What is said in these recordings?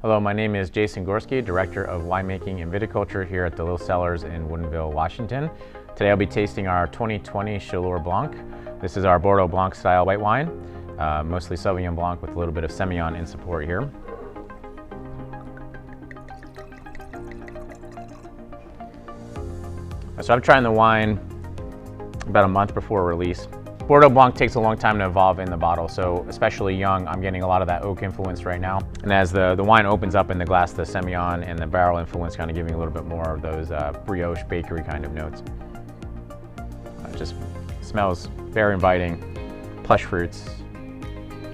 Hello, my name is Jason Gorski, Director of Winemaking and Viticulture here at DeLille Cellars in Woodinville, Washington. Today I'll be tasting our 2020 Chaleur Blanc. This is our Bordeaux Blanc style white wine, mostly Sauvignon Blanc with a little bit of Semillon in support here. So I'm trying the wine about a month before release. Bordeaux Blanc takes a long time to evolve in the bottle, so especially young, I'm getting a lot of that oak influence right now. And as the wine opens up in the glass, the Semillon and the barrel influence kind of giving a little bit more of those brioche bakery kind of notes. It just smells very inviting, plush fruits.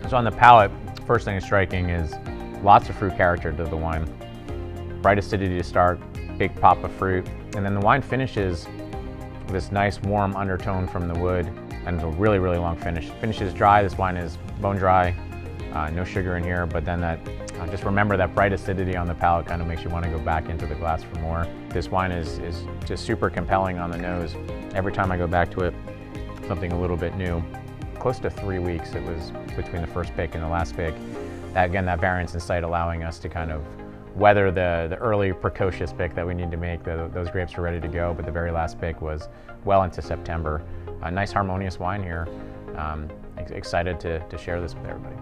So on the palate, first thing that's striking is lots of fruit character to the wine. Bright acidity to start, big pop of fruit, and then the wine finishes with this nice warm undertone from the wood. And it's a really, really long finish. Finish is dry. This wine is bone dry, no sugar in here, but then that, just remember that bright acidity on the palate kind of makes you want to go back into the glass for more. This wine is just super compelling on the nose. Every time I go back to it, something a little bit new. Close to 3 weeks it was between the first pick and the last pick. Again, that variance in sight allowing us to kind of weather the early precocious pick that we need to make. Those grapes are ready to go, but the very last pick was well into September. A nice harmonious wine here. Excited to share this with everybody.